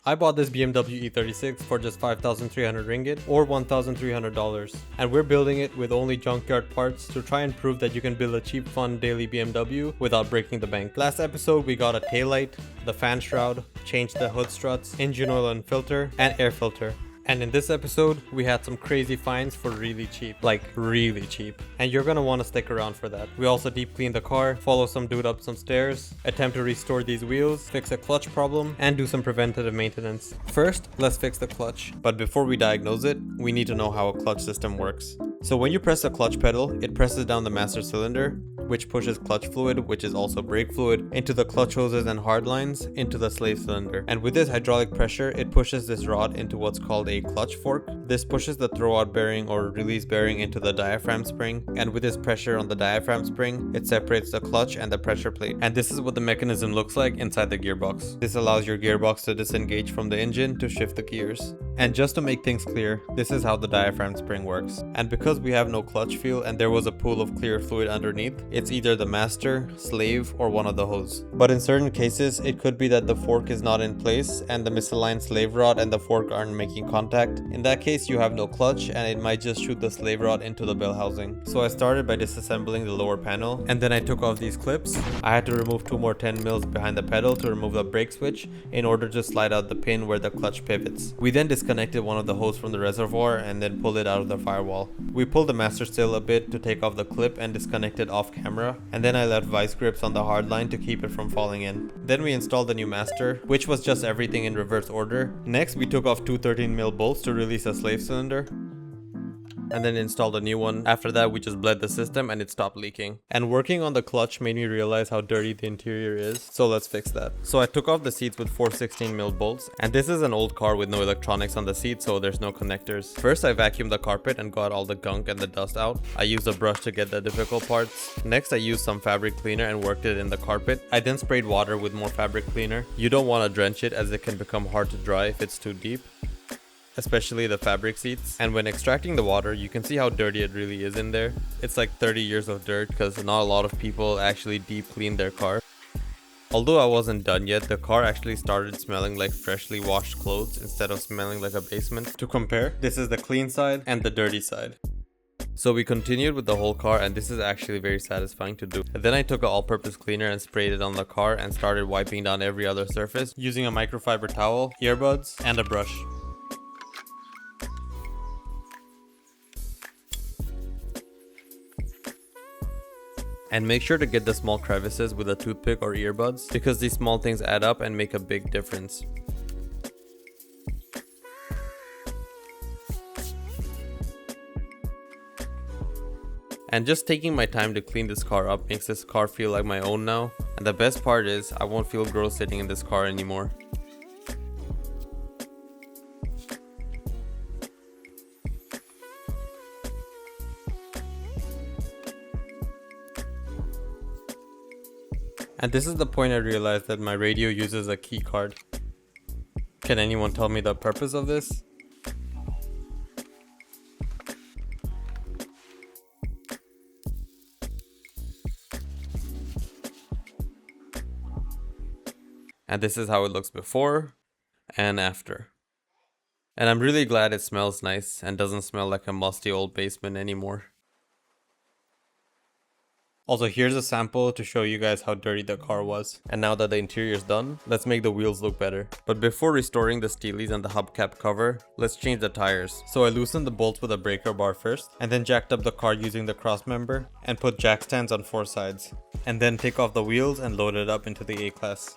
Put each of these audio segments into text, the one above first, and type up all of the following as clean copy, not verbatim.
I bought this BMW E36 for just 5,300 ringgit or $1,300, and we're building it with only junkyard parts to try and prove that you can build a cheap, fun daily BMW without breaking the bank. Last episode we got a taillight, the fan shroud, changed the hood struts, engine oil and filter, and air filter. And in this episode, we had some crazy finds for really cheap, like really cheap. And you're gonna wanna stick around for that. We also deep clean the car, follow some dude up some stairs, attempt to restore these wheels, fix a clutch problem, and do some preventative maintenance. First, let's fix the clutch. But before we diagnose it, we need to know how a clutch system works. So when you press the clutch pedal, it presses down the master cylinder, which pushes clutch fluid, which is also brake fluid, into the clutch hoses and hard lines into the slave cylinder. And with this hydraulic pressure, it pushes this rod into what's called a clutch fork. This pushes the throwout bearing or release bearing into the diaphragm spring, and with this pressure on the diaphragm spring, it separates the clutch and the pressure plate. And this is what the mechanism looks like inside the gearbox. This allows your gearbox to disengage from the engine to shift the gears. And just to make things clear, this is how the diaphragm spring works. And because we have no clutch feel and there was a pool of clear fluid underneath, it's either the master, slave, or one of the hose. But in certain cases, it could be that the fork is not in place and the misaligned slave rod and the fork aren't making contact. In that case, you have no clutch and it might just shoot the slave rod into the bell housing. So I started by disassembling the lower panel, and then I took off these clips. I had to remove 2 more 10 mils behind the pedal to remove the brake switch in order to slide out the pin where the clutch pivots. We then disconnected one of the hoses from the reservoir and then pulled it out of the firewall. We pulled the master still a bit to take off the clip and disconnect it off camera, and then I left vice grips on the hard line to keep it from falling in. Then we installed the new master, which was just everything in reverse order. Next, we took off 2 13mm bolts to release a slave cylinder, and then installed a new one. After that, we just bled the system and it stopped leaking. And working on the clutch made me realize how dirty the interior is, so let's fix that. So I took off the seats with 4 16mm bolts, and this is an old car with no electronics on the seat, so there's no connectors. First, I vacuumed the carpet and got all the gunk and the dust out. I used a brush to get the difficult parts. Next, I used some fabric cleaner and worked it in the carpet. I then sprayed water with more fabric cleaner. You don't want to drench it as it can become hard to dry if it's too deep, especially the fabric seats. And when extracting the water, you can see how dirty it really is in there. It's like 30 years of dirt because not a lot of people actually deep clean their car. Although I wasn't done yet, the car actually started smelling like freshly washed clothes instead of smelling like a basement. To compare, this is the clean side and the dirty side. So we continued with the whole car, and this is actually very satisfying to do. And then I took an all-purpose cleaner and sprayed it on the car and started wiping down every other surface using a microfiber towel, earbuds, and a brush. And make sure to get the small crevices with a toothpick or earbuds, because these small things add up and make a big difference. And just taking my time to clean this car up makes this car feel like my own now. And the best part is, I won't feel gross sitting in this car anymore. And this is the point I realized that my radio uses a key card. Can anyone tell me the purpose of this? And this is how it looks before and after. And I'm really glad it smells nice and doesn't smell like a musty old basement anymore. Also, here's a sample to show you guys how dirty the car was. And now that the interior is done, let's make the wheels look better. But before restoring the steelies and the hubcap cover, let's change the tires. So I loosened the bolts with a breaker bar first, and then jacked up the car using the cross member, and put jack stands on 4 sides. And then take off the wheels and load it up into the A-Class.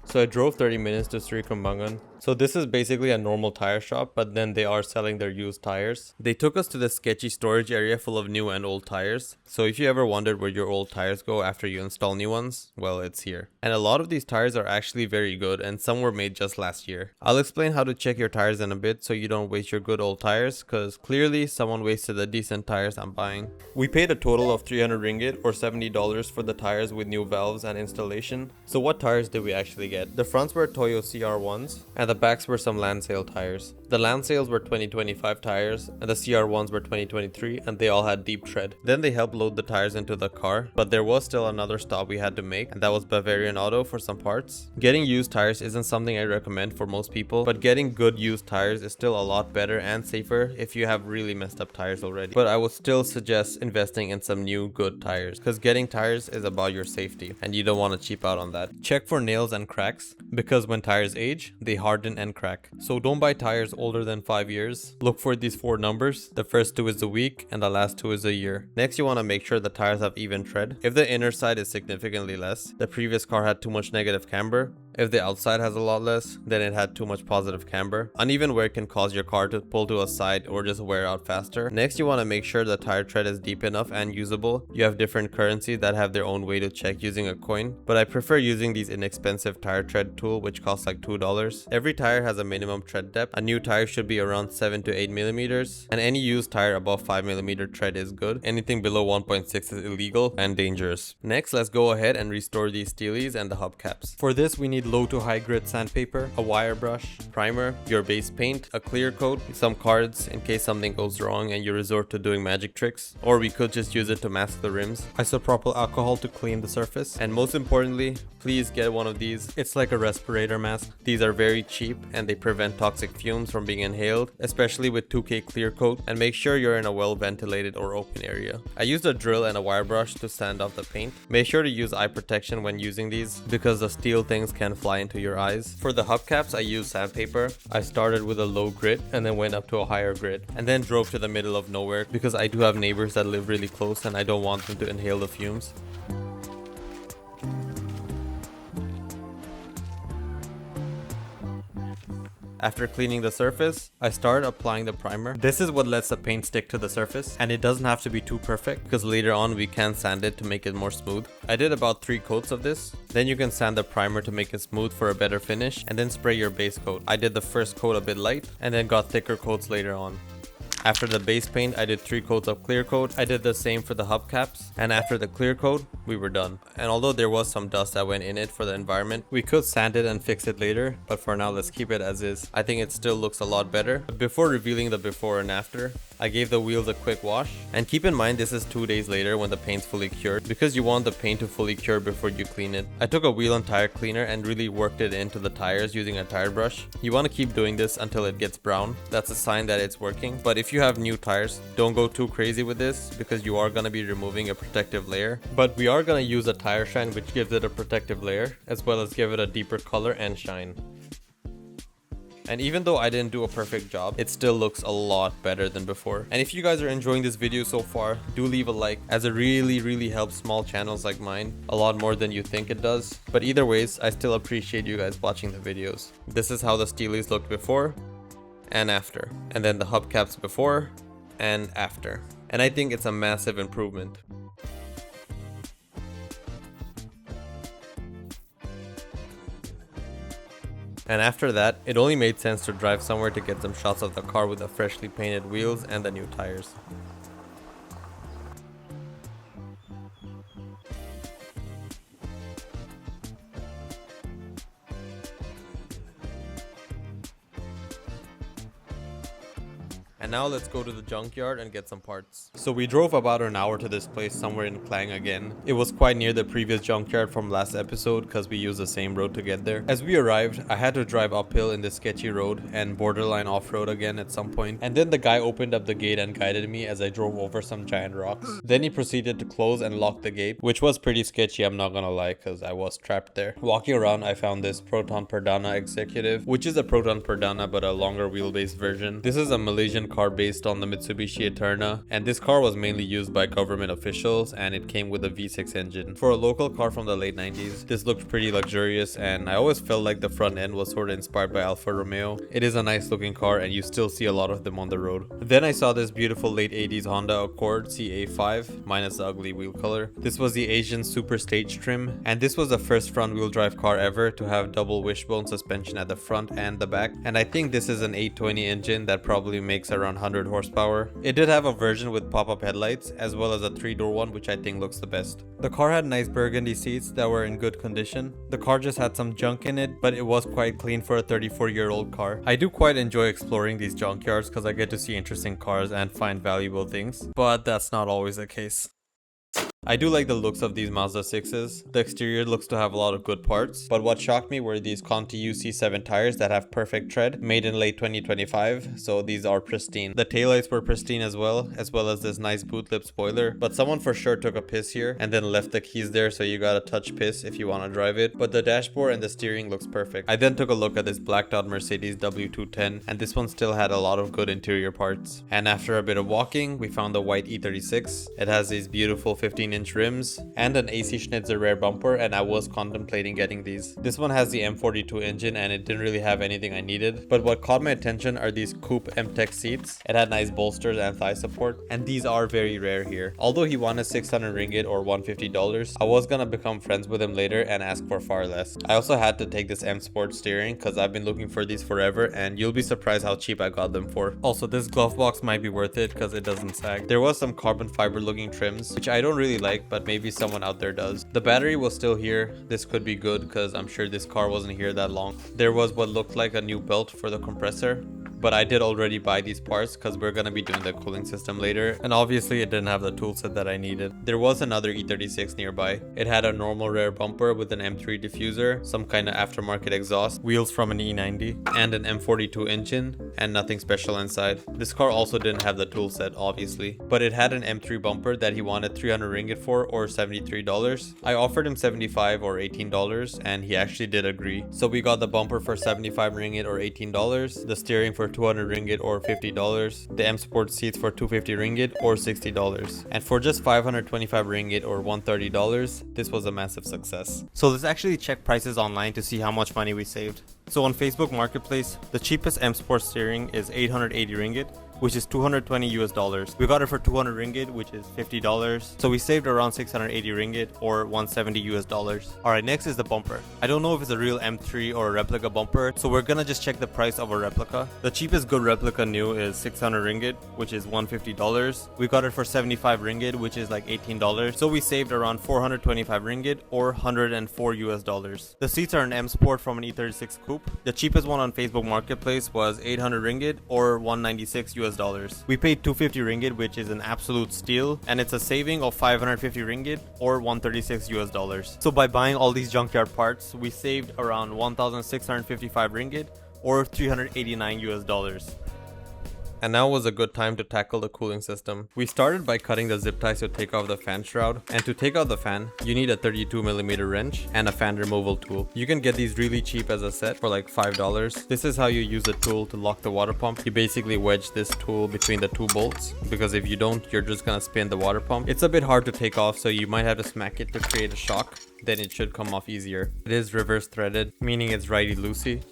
So I drove 30 minutes to Sri Kembangan. So this is basically a normal tire shop, but then they are selling their used tires. They took us to this sketchy storage area full of new and old tires. So if you ever wondered where your old tires go after you install new ones, well, it's here. And a lot of these tires are actually very good, and some were made just last year. I'll explain how to check your tires in a bit so you don't waste your good old tires, cause clearly someone wasted the decent tires I'm buying. We paid a total of 300 ringgit or $70 for the tires with new valves and installation. So what tires did we actually get? The fronts were Toyo CR1s and the backs were some land sale tires. The land sales were 2025 tires and the CR1s were 2023 and they all had deep tread. Then they helped load the tires into the car, but there was still another stop we had to make, and that was Bavarian Auto for some parts. Getting used tires isn't something I recommend for most people, but getting good used tires is still a lot better and safer if you have really messed up tires already. But I would still suggest investing in some new good tires, because getting tires is about your safety and you don't want to cheap out on that. Check for nails and cracks, because when tires age, they harden and crack. So don't buy tires older than 5 years. Look for these 4 numbers. The first 2 is a week and the last 2 is a year. Next, you want to make sure the tires have even tread. If the inner side is significantly less, the previous car had too much negative camber. If the outside has a lot less, then it had too much positive camber. Uneven wear can cause your car to pull to a side or just wear out faster. Next, you want to make sure the tire tread is deep enough and usable. You have different currencies that have their own way to check using a coin, but I prefer using these inexpensive tire tread tool which costs like $2. Every tire has a minimum tread depth. A new tire should be around 7 to 8 millimeters, and any used tire above 5 millimeter tread is good. Anything below 1.6 is illegal and dangerous. Next, let's go ahead and restore these steelies and the hubcaps. For this, we need low to high grit sandpaper, a wire brush, primer, your base paint, a clear coat, some cards in case something goes wrong and you resort to doing magic tricks, or we could just use it to mask the rims, isopropyl alcohol to clean the surface, and most importantly, please get one of these. It's like a respirator mask. These are very cheap and they prevent toxic fumes from being inhaled, especially with 2K clear coat, and make sure you're in a well ventilated or open area. I used a drill and a wire brush to sand off the paint. Make sure to use eye protection when using these because the steel things can fly into your eyes. For the hubcaps, I used sandpaper. I started with a low grit and then went up to a higher grit and then drove to the middle of nowhere because I do have neighbors that live really close and I don't want them to inhale the fumes. After cleaning the surface, I started applying the primer. This is what lets the paint stick to the surface, and it doesn't have to be too perfect because later on we can sand it to make it more smooth. I did about 3 coats of this. Then you can sand the primer to make it smooth for a better finish and then spray your base coat. I did the first coat a bit light and then got thicker coats later on. After the base paint, I did 3 coats of clear coat. I did the same for the hubcaps, and after the clear coat, we were done. And although there was some dust that went in it for the environment, we could sand it and fix it later, but for now let's keep it as is. I think it still looks a lot better. But before revealing the before and after, I gave the wheels a quick wash. And keep in mind this is 2 days later when the paint's fully cured, because you want the paint to fully cure before you clean it. I took a wheel and tire cleaner and really worked it into the tires using a tire brush. You want to keep doing this until it gets brown. That's a sign that it's working. But if you have new tires, don't go too crazy with this because you are going to be removing a protective layer. But we are going to use a tire shine which gives it a protective layer as well as give it a deeper color and shine. And even though I didn't do a perfect job, it still looks a lot better than before. And if you guys are enjoying this video so far, do leave a like, as it really helps small channels like mine a lot more than you think it does. But either ways, I still appreciate you guys watching the videos. This is how the steelies looked before and after, and then the hubcaps before and after. And I think it's a massive improvement. And after that, it only made sense to drive somewhere to get some shots of the car with the freshly painted wheels and the new tires. And now let's go to the junkyard and get some parts. So we drove about an hour to this place somewhere in Klang again. It was quite near the previous junkyard from last episode because we used the same road to get there. As we arrived, I had to drive uphill in this sketchy road and borderline off-road again at some point. And then the guy opened up the gate and guided me as I drove over some giant rocks. Then he proceeded to close and lock the gate, which was pretty sketchy, I'm not gonna lie, because I was trapped there. Walking around, I found this Proton Perdana Executive, which is a Proton Perdana but a longer wheelbase version. This is a Malaysian car based on the Mitsubishi Eterna, and this car was mainly used by government officials and it came with a V6 engine. For a local car from the late 90s, this looked pretty luxurious and I always felt like the front end was sort of inspired by Alfa Romeo. It is a nice looking car and you still see a lot of them on the road. Then I saw this beautiful late 80s Honda Accord CA5 minus the ugly wheel color. This was the Asian Super Stage trim, and this was the first front wheel drive car ever to have double wishbone suspension at the front and the back, and I think this is an 820 engine that probably makes around around 100 horsepower. It did have a version with pop-up headlights as well as a 3-door one, which I think looks the best. The car had nice burgundy seats that were in good condition. The car just had some junk in it, but it was quite clean for a 34-year-old car. I do quite enjoy exploring these junkyards because I get to see interesting cars and find valuable things, but that's not always the case. I do like the looks of these Mazda 6s. The exterior looks to have a lot of good parts, but what shocked me were these Conti UC7 tires that have perfect tread, made in late 2025, so these are pristine. The taillights were pristine as well as this nice boot lip spoiler, but someone for sure took a piss here and then left the keys there, so you gotta touch piss if you want to drive it, but the dashboard and the steering looks perfect. I then took a look at this blacked out Mercedes W210, and this one still had a lot of good interior parts. And after a bit of walking, we found the white E36. It has these beautiful 15-inch rims and an AC Schnitzer rear bumper, and I was contemplating getting these. This one has the M42 engine and it didn't really have anything I needed, but what caught my attention are these Coupe Mtech seats. It had nice bolsters and thigh support, and these are very rare here. Although he wanted 600 ringgit or $150, I was gonna become friends with him later and ask for far less. I also had to take this M Sport steering because I've been looking for these forever, and you'll be surprised how cheap I got them for. Also, this glove box might be worth it because it doesn't sag. There was some carbon fiber looking trims, which I don't really like, but maybe someone out there does. The battery was still here. This could be good because I'm sure this car wasn't here that long. There was what looked like a new belt for the compressor, but I did already buy these parts because we're gonna be doing the cooling system later, and obviously it didn't have the toolset that I needed. There was another E36 nearby. It had a normal rear bumper with an M3 diffuser, some kind of aftermarket exhaust, wheels from an E90, and an M42 engine, and nothing special inside. This car also didn't have the toolset, obviously, but it had an M3 bumper that he wanted 300 ringgit for, or $73. I offered him 75 or $18, and he actually did agree. So we got the bumper for 75 ringgit or $18, the steering for 200 ringgit or $50, the M Sport seats for 250 ringgit or $60, and for just 525 ringgit or $130, this was a massive success. So let's actually check prices online to see how much money we saved. So on Facebook Marketplace, the cheapest M Sport steering is 880 ringgit, which is 220 US dollars. We got it for 200 ringgit, which is $50. So we saved around 680 ringgit or 170 US dollars. Alright, next is the bumper. I don't know if it's a real M3 or a replica bumper, so we're gonna just check the price of a replica. The cheapest good replica new is 600 ringgit, which is $150. We got it for 75 ringgit, which is like $18. So we saved around 425 ringgit or 104 US dollars. The seats are an M Sport from an E36 Coupe. The cheapest one on Facebook Marketplace was 800 ringgit or 196 US dollars. We paid 250 ringgit, which is an absolute steal, and it's a saving of 550 ringgit or 136 US dollars. So by buying all these junkyard parts, we saved around 1,655 ringgit or 389 US dollars. And now was a good time to tackle the cooling system. We started by cutting the zip ties to take off the fan shroud, and to take out the fan, you need a 32mm wrench and a fan removal tool. You can get these really cheap as a set for like $5. This is how you use the tool to lock the water pump. You basically wedge this tool between the two bolts, because if you don't, you're just gonna spin the water pump. It's a bit hard to take off, so you might have to smack it to create a shock. Then it should come off easier. It is reverse threaded, meaning it's righty-loosey.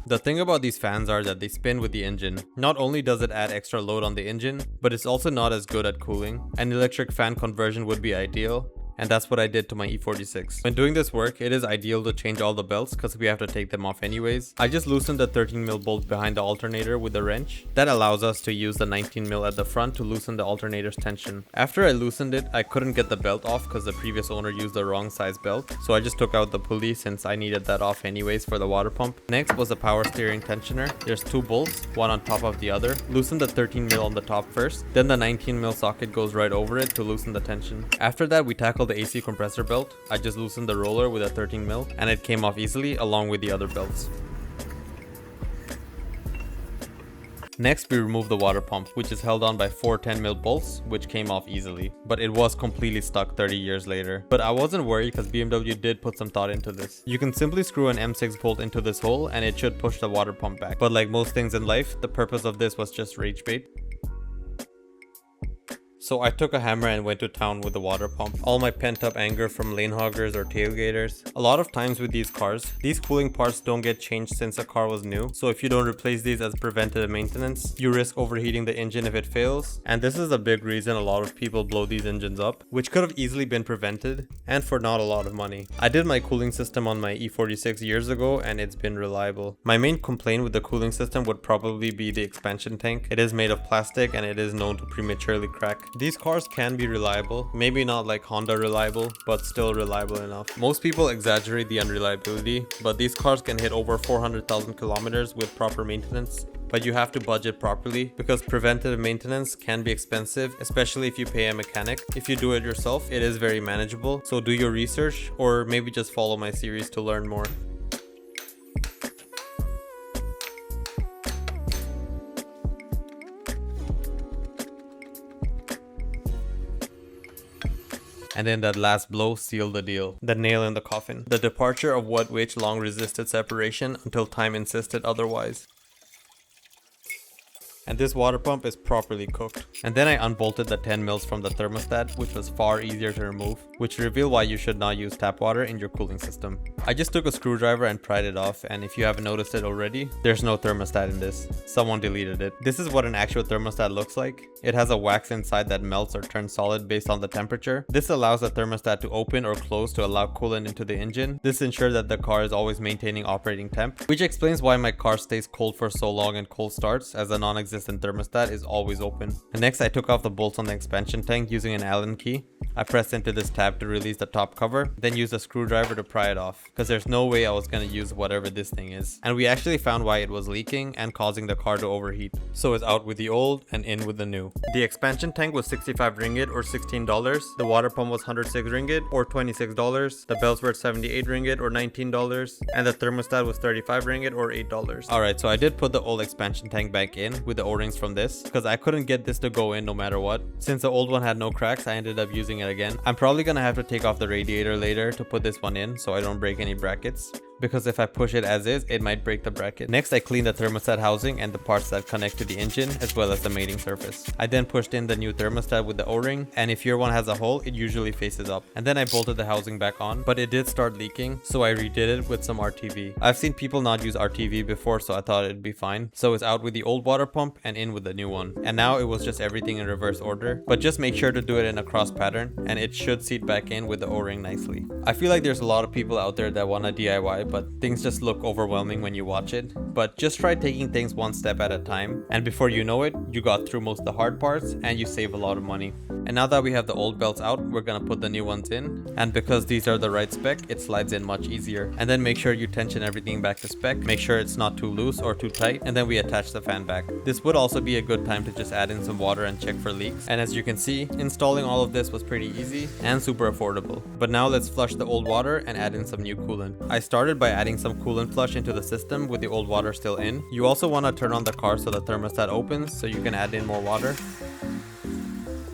The thing about these fans are that they spin with the engine. Not only does it add extra load on the engine, but it's also not as good at cooling. An electric fan conversion would be ideal, and that's what I did to my E46. When doing this work, it is ideal to change all the belts because we have to take them off anyways. I just loosened the 13mm bolt behind the alternator with a wrench. That allows us to use the 19mm at the front to loosen the alternator's tension. After I loosened it, I couldn't get the belt off because the previous owner used the wrong size belt, so I just took out the pulley since I needed that off anyways for the water pump. Next was the power steering tensioner. There's two bolts, one on top of the other. Loosen the 13mm on the top first, then the 19mm socket goes right over it to loosen the tension. After that, we tackled the AC compressor belt. I just loosened the roller with a 13mm and it came off easily along with the other belts. Next, we removed the water pump, which is held on by 4 10mm bolts, which came off easily, but it was completely stuck 30 years later. But I wasn't worried because BMW did put some thought into this. You can simply screw an M6 bolt into this hole and it should push the water pump back. But like most things in life, the purpose of this was just rage bait. So I took a hammer and went to town with the water pump. All my pent up anger from lane hoggers or tailgaters. A lot of times with these cars, these cooling parts don't get changed since a car was new. So if you don't replace these as preventative maintenance, you risk overheating the engine if it fails. And this is a big reason a lot of people blow these engines up, which could have easily been prevented and for not a lot of money. I did my cooling system on my E46 years ago and it's been reliable. My main complaint with the cooling system would probably be the expansion tank. It is made of plastic and it is known to prematurely crack. These cars can be reliable, maybe not like Honda reliable, but still reliable enough. Most people exaggerate the unreliability, but these cars can hit over 400,000 kilometers with proper maintenance. But you have to budget properly because preventative maintenance can be expensive, especially if you pay a mechanic. If you do it yourself, it is very manageable. So do your research or maybe just follow my series to learn more. And then that last blow sealed the deal. The nail in the coffin. The departure of which long resisted separation until time insisted otherwise. And this water pump is properly cooked. And then I unbolted the 10 mils from the thermostat, which was far easier to remove, which revealed why you should not use tap water in your cooling system. I just took a screwdriver and pried it off, and if you haven't noticed it already, there's no thermostat in this. Someone deleted it. This is what an actual thermostat looks like. It has a wax inside that melts or turns solid based on the temperature. This allows the thermostat to open or close to allow coolant into the engine. This ensures that the car is always maintaining operating temp, which explains why my car stays cold for so long and cold starts, as a non-existent thermostat is always open. And next I took off the bolts on the expansion tank using an Allen key. I pressed into this tab to release the top cover, then used a screwdriver to pry it off, because there's no way I was going to use whatever this thing is. And we actually found why it was leaking and causing the car to overheat. So it's out with the old and in with the new. The expansion tank was 65 ringgit or $16. The water pump was 106 ringgit or $26. The belts were 78 ringgit or $19. And the thermostat was 35 ringgit or $8. Alright, so I did put the old expansion tank back in with the O-rings from this, because I couldn't get this to go in no matter what. Since the old one had no cracks, I ended up using it again. I'm probably gonna have to take off the radiator later to put this one in so I don't break any brackets, because if I push it as is, it might break the bracket. Next, I cleaned the thermostat housing and the parts that connect to the engine, as well as the mating surface. I then pushed in the new thermostat with the O-ring, and if your one has a hole, it usually faces up. And then I bolted the housing back on, but it did start leaking, so I redid it with some RTV. I've seen people not use RTV before, so I thought it'd be fine. So it's out with the old water pump and in with the new one. And now it was just everything in reverse order, but just make sure to do it in a cross pattern, and it should seat back in with the O-ring nicely. I feel like there's a lot of people out there that want to DIY, but things just look overwhelming when you watch it. But just try taking things one step at a time, and before you know it, you got through most of the hard parts and you save a lot of money. And now that we have the old belts out, we're gonna put the new ones in, and because these are the right spec, it slides in much easier. And then make sure you tension everything back to spec, make sure it's not too loose or too tight, and then we attach the fan back. This would also be a good time to just add in some water and check for leaks. And as you can see, installing all of this was pretty easy and super affordable. But now let's flush the old water and add in some new coolant. I started by adding some coolant flush into the system with the old water still in. You also want to turn on the car so the thermostat opens so you can add in more water.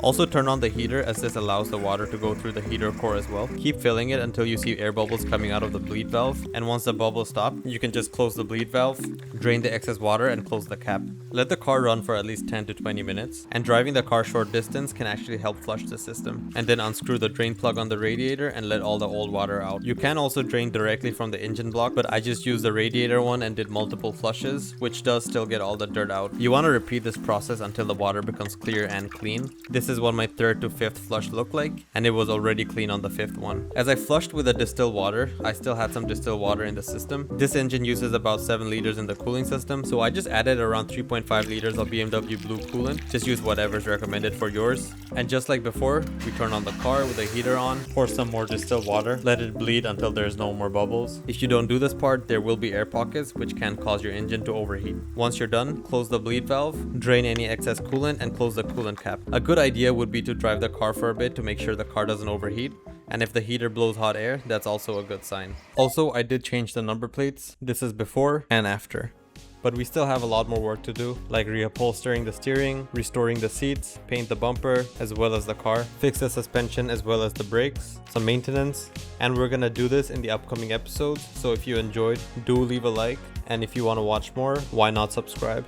Also turn on the heater, as this allows the water to go through the heater core as well. Keep filling it until you see air bubbles coming out of the bleed valve, and once the bubbles stop, you can just close the bleed valve, drain the excess water, and close the cap. Let the car run for at least 10 to 20 minutes, and driving the car short distance can actually help flush the system. And then unscrew the drain plug on the radiator and let all the old water out. You can also drain directly from the engine block, but I just used the radiator one and did multiple flushes, which does still get all the dirt out. You want to repeat this process until the water becomes clear and clean. This is what my 3rd to 5th flush looked like, and it was already clean on the 5th one. As I flushed with the distilled water, I still had some distilled water in the system. This engine uses about 7 liters in the cooling system, so I just added around 3.5 liters of BMW blue coolant. Just use whatever's recommended for yours. And just like before, we turn on the car with the heater on, pour some more distilled water, let it bleed until there's no more bubbles. If you don't do this part, there will be air pockets which can cause your engine to overheat. Once you're done, close the bleed valve, drain any excess coolant, and close the coolant cap. A good idea would be to drive the car for a bit to make sure the car doesn't overheat, and if the heater blows hot air, that's also a good sign. Also, I did change the number plates. This is before and after. But we still have a lot more work to do, like reupholstering the steering, restoring the seats, paint the bumper as well as the car, fix the suspension as well as the brakes, some maintenance, and we're gonna do this in the upcoming episodes. So if you enjoyed, do leave a like, and if you want to watch more, why not subscribe?